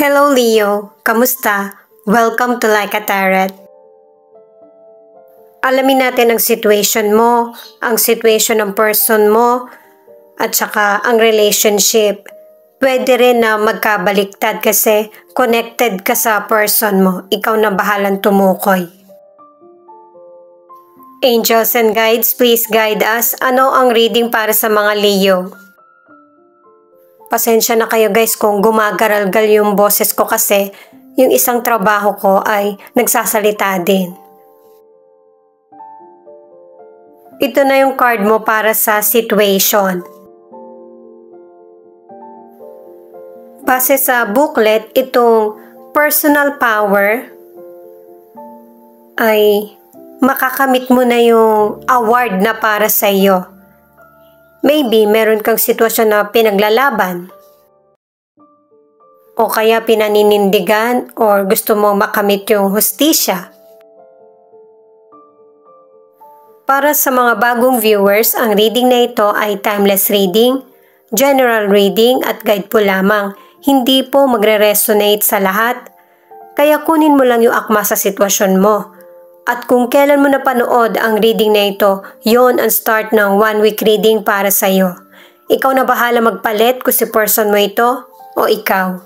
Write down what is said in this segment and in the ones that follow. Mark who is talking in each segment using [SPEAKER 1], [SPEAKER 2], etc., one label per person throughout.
[SPEAKER 1] Hello Leo, kamusta? Welcome to Like a Tarot. Alamin natin ang situation mo, ang situation ng person mo, at saka ang relationship. Pwede rin na magkabaliktad kasi connected ka sa person mo. Ikaw na bahalang tumukoy. Angels and guides, please guide us. Ano ang reading para sa mga Leo? Pasensya na kayo guys kung gumagaralgal yung boses ko kasi yung isang trabaho ko ay nagsasalita din. Ito na yung card mo para sa situation. Base sa booklet, itong personal power ay makakamit mo na yung award na para sa iyo. Maybe meron kang sitwasyon na pinaglalaban o kaya pinaninindigan or gusto mong makamit yung hustisya. Para sa mga bagong viewers, ang reading na ito ay timeless reading, general reading at guide po lamang. Hindi po magre-resonate sa lahat, kaya kunin mo lang yung akma sa sitwasyon mo. At kung kailan mo napanood ang reading na ito, yon ang start ng 1 week reading para sa iyo. Ikaw na bahala magpalit kung si person mo ito o ikaw.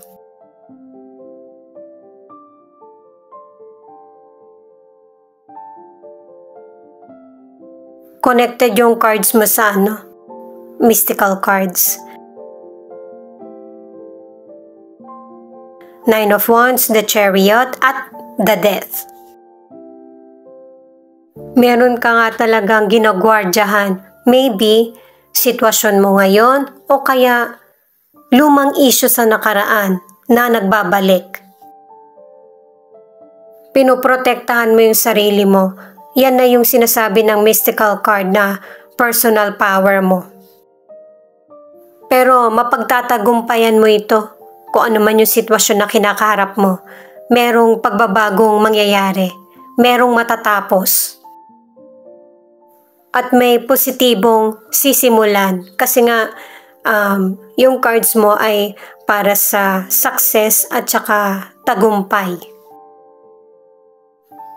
[SPEAKER 1] Connected yung cards mo sa mystical cards. Nine of Wands, the Chariot at the Death. Meron ka nga talagang ginagwardyahan. Maybe, sitwasyon mo ngayon o kaya lumang issue sa nakaraan na nagbabalik. Pinoprotektahan mo yung sarili mo. Yan na yung sinasabi ng mystical card na personal power mo. Pero mapagtatagumpayan mo ito kung ano man yung sitwasyon na kinakaharap mo. Merong pagbabagong mangyayari. Merong matatapos. At may positibong sisimulan kasi nga yung cards mo ay para sa success at saka tagumpay.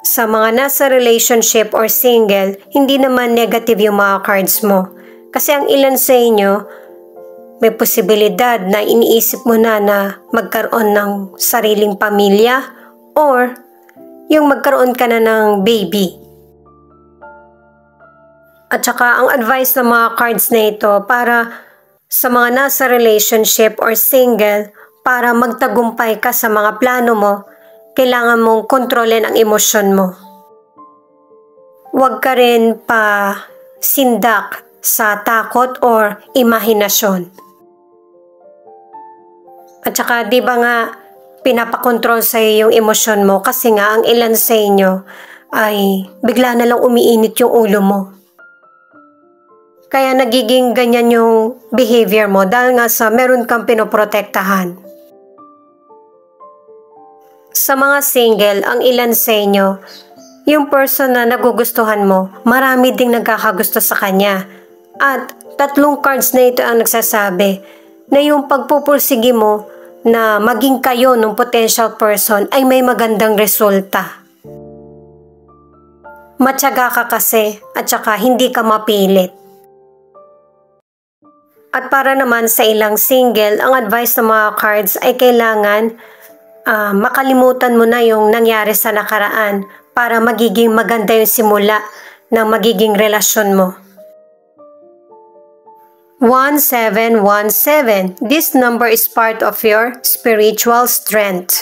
[SPEAKER 1] Sa mga nasa relationship or single, hindi naman negative yung mga cards mo. Kasi ang ilan sa inyo, may posibilidad na iniisip mo na magkaroon ng sariling pamilya or yung magkaroon ka na ng baby. At saka ang advice ng mga cards na ito para sa mga nasa relationship or single, para magtagumpay ka sa mga plano mo, kailangan mong kontrolin ang emosyon mo. Huwag ka rin pa sindak sa takot or imahinasyon. At saka di ba nga pinapakontrol sa iyo yung emosyon mo kasi nga ang ilan sa inyo ay bigla na lang umiinit yung ulo mo. Kaya nagiging ganyan yung behavior mo dahil nga sa meron kang pinoprotektahan. Sa mga single, ang ilan sa inyo, yung person na nagugustuhan mo, marami ding nagkakagusto sa kanya. At 3 cards na ito ang nagsasabi na yung pagpupursigi mo na maging kayo ng potential person ay may magandang resulta. Matyaga ka kasi at saka hindi ka mapilit. At para naman sa ilang single, ang advice ng mga cards ay kailangan makalimutan mo na yung nangyari sa nakaraan para magiging maganda yung simula ng magiging relasyon mo. 1717. This number is part of your spiritual strength.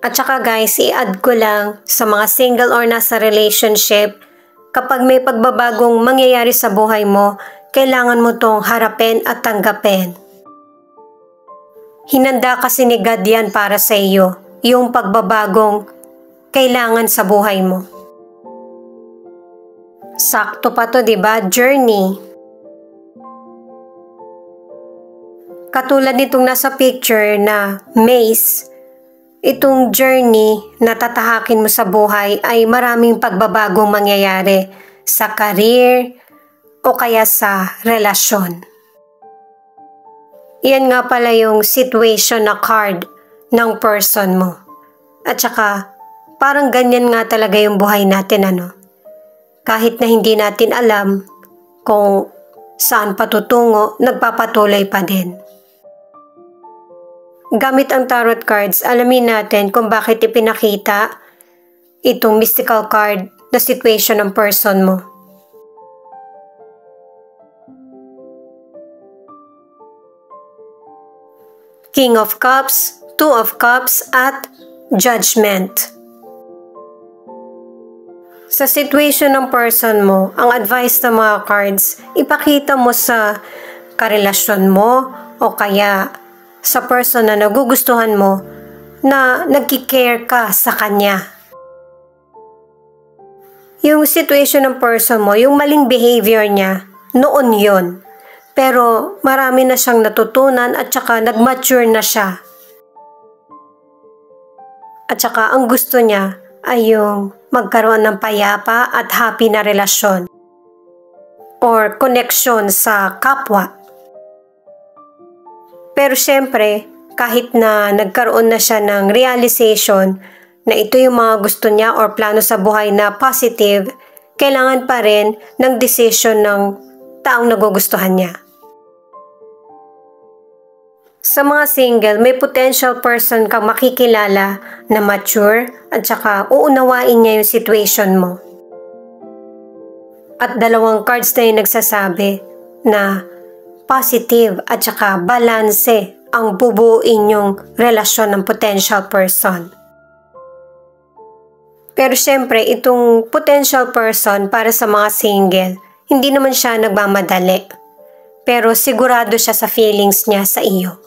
[SPEAKER 1] At saka guys, i-add ko lang sa mga single or nasa relationship, kapag may pagbabagong mangyayari sa buhay mo, kailangan mo tong harapin at tanggapin. Hinanda kasi ni God yan para sa iyo, yung pagbabagong kailangan sa buhay mo. Sakto pa to, diba? Journey. Katulad nitong nasa picture na maze, itong journey na tatahakin mo sa buhay ay maraming pagbabagong mangyayari sa career o kaya sa relasyon. Yan nga pala yung situation na card ng person mo. At saka, parang ganyan nga talaga yung buhay natin, ano? Kahit na hindi natin alam kung saan patutungo, nagpapatuloy pa din. Gamit ang tarot cards, alamin natin kung bakit ipinakita itong mystical card na situation ng person mo. King of Cups, Two of Cups, at Judgment. Sa situation ng person mo, ang advice ng mga cards, ipakita mo sa karelasyon mo o kaya sa person na nagugustuhan mo na nagki-care ka sa kanya. Yung situation ng person mo, yung maling behavior niya, noon yon. Pero marami na siyang natutunan at saka nag-mature na siya. At saka ang gusto niya ay yung magkaroon ng payapa at happy na relasyon or connection sa kapwa. Pero syempre, kahit na nagkaroon na siya ng realization na ito yung mga gusto niya or plano sa buhay na positive, kailangan pa rin ng decision ng taong nagugustuhan niya. Sa mga single, may potential person kang makikilala na mature at saka uunawain niya yung situation mo. At dalawang cards na yung nagsasabi na positive at saka balanse ang bubuuin yung relasyon ng potential person. Pero syempre, itong potential person para sa mga single, hindi naman siya nagmamadali. Pero sigurado siya sa feelings niya sa iyo.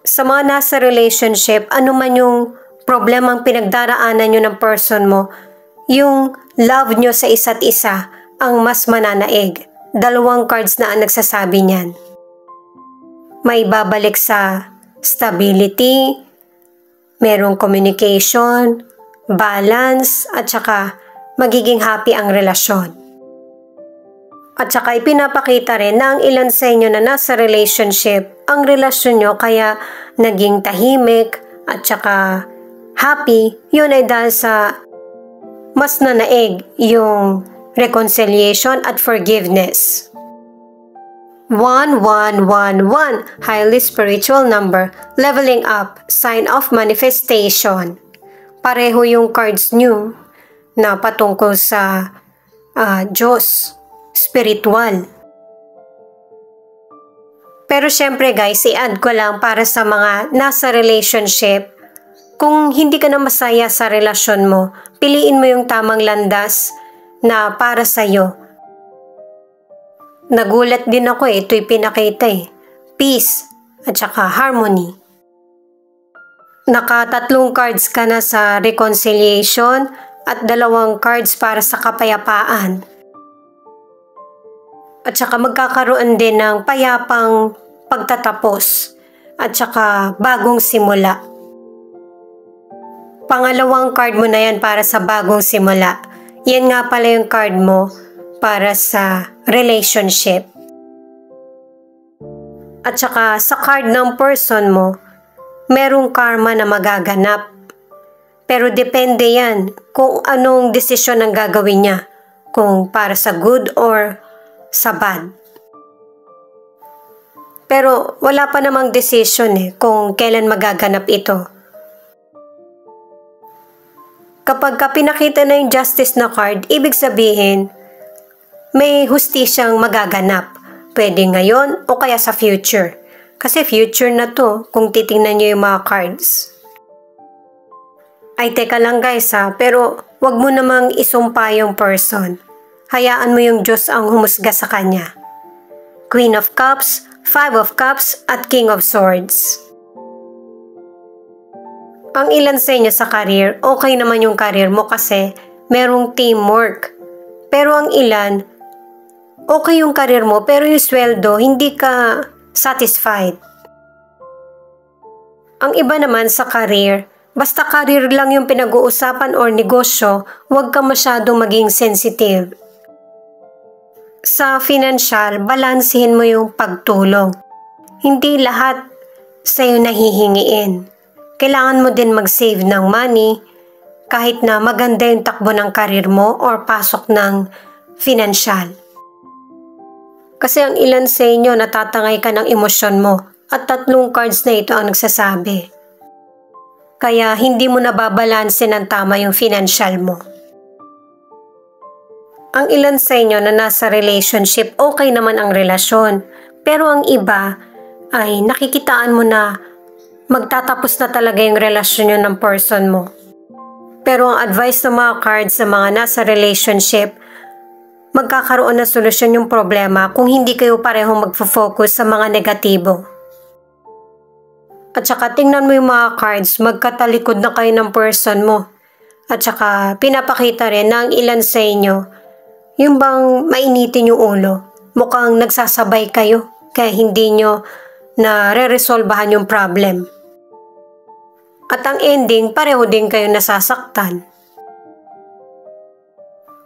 [SPEAKER 1] Sa mga nasa relationship, ano man yung problemang pinagdaraanan nyo ng person mo, yung love nyo sa isa't isa ang mas mananaig. Dalawang cards na ang nagsasabi niyan. May babalik sa stability, merong communication, balance, at saka magiging happy ang relasyon. At saka ipinapakita rin na ang ilan sa inyo na nasa relationship, ang relasyon nyo kaya naging tahimik at saka happy, yun ay dahil sa mas nanaig yung reconciliation at forgiveness. 1111, highly spiritual number, leveling up, sign of manifestation. Pareho yung cards nyo na patungkol sa Diyos, spiritual. Pero syempre guys, i-add ko lang para sa mga nasa relationship, kung hindi ka na masaya sa relasyon mo, piliin mo yung tamang landas na para sa'yo. Nagulat din ako ito'y pinakita peace at saka harmony. Nakatatlong cards ka na sa reconciliation at dalawang cards para sa kapayapaan. At saka magkakaroon din ng payapang pagtatapos at saka bagong simula. Pangalawang card mo na yan para sa bagong simula. Yan nga pala yung card mo para sa relationship. At saka sa card ng person mo, merong karma na magaganap. Pero depende yan kung anong desisyon ang gagawin niya. Kung para sa good or sa bad. Pero wala pa namang decision kung kailan magaganap ito. Kapag pinakita na yung justice na card, ibig sabihin may hustisyang magaganap. Pwede ngayon o kaya sa future. Kasi future na to kung titingnan nyo yung mga cards. Ay teka lang guys pero wag mo namang isumpa yung person. Hayaan mo yung Diyos ang humusga sa kanya. Queen of Cups, Five of Cups, at King of Swords. Ang ilan sa inyo sa career, okay naman yung career mo kasi merong teamwork. Pero ang ilan, okay yung career mo pero yung sweldo, hindi ka satisfied. Ang iba naman sa career, basta career lang yung pinag-uusapan or negosyo, huwag ka masyadong maging sensitive. Sa financial, balansehin mo yung pagtulong. Hindi lahat sa'yo nahihingiin. Kailangan mo din mag-save ng money kahit na maganda yung takbo ng karir mo or pasok ng financial. Kasi ang ilan sa inyo natatangay ka ng emosyon mo at 3 cards na ito ang nagsasabi. Kaya hindi mo nababalanse ng tama yung financial mo. Ang ilan sa inyo na nasa relationship, okay naman ang relasyon. Pero ang iba ay nakikitaan mo na magtatapos na talaga yung relasyon yun ng person mo. Pero ang advice ng mga cards sa mga nasa relationship, magkakaroon ng solusyon yung problema kung hindi kayo parehong magfo-focus sa mga negatibo. At saka tingnan mo yung mga cards, magkatalikod na kayo ng person mo. At saka pinapakita rin na ang ilan sa inyo, yung bang mainitin yung ulo, mukhang nagsasabay kayo kaya hindi nyo na re-resolbahan yung problem. At ang ending, pareho din kayo nasasaktan.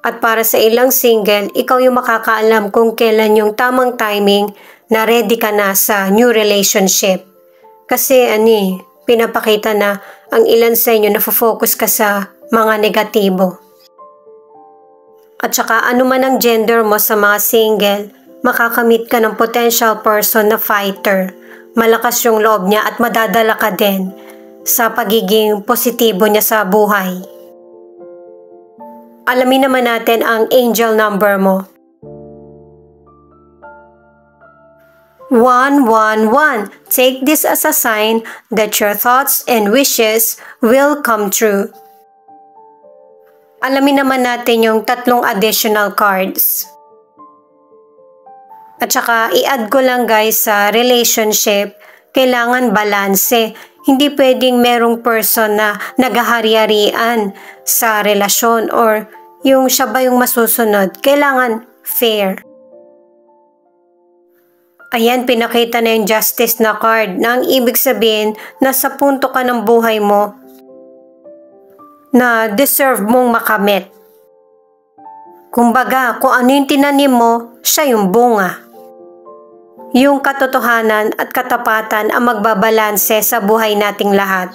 [SPEAKER 1] At para sa ilang single, ikaw yung makakaalam kung kailan yung tamang timing na ready ka na sa new relationship. Kasi pinapakita na ang ilan sa inyo nafo-focus ka sa mga negatibo. At saka ano man ang gender mo sa mga single, makakamit ka ng potential person na fighter. Malakas yung loob niya at madadala ka din sa pagiging positibo niya sa buhay. Alamin naman natin ang angel number mo. 111. Take this as a sign that your thoughts and wishes will come true. Alamin naman natin yung 3 additional cards. At saka i-add ko lang guys sa relationship, kailangan balanse. Hindi pwedeng merong person na naghahari-harian sa relasyon or yung siya ba yung masusunod. Kailangan fair. Ayan, pinakita na yung justice na card na ang ibig sabihin nasa punto ka ng buhay mo na deserve mong makamit. Kumbaga, kung ano yung tinanim mo, siya yung bunga. Yung katotohanan at katapatan ang magbabalanse sa buhay nating lahat.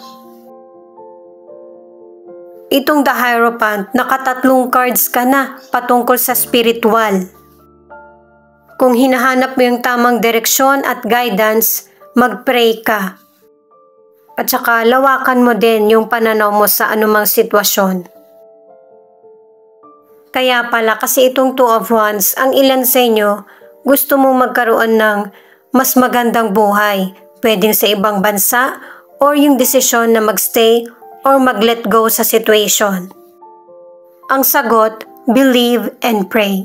[SPEAKER 1] Itong The Hierophant, naka-3 cards ka na patungkol sa spiritual. Kung hinahanap mo yung tamang direksyon at guidance, mag-pray ka. At saka lawakan mo din yung pananaw mo sa anumang sitwasyon. Kaya pala kasi itong 2 of Wands, ang ilan sa inyo, gusto mong magkaroon ng mas magandang buhay, pwedeng sa ibang bansa or yung desisyon na magstay or mag-let go sa situation. Ang sagot, believe and pray.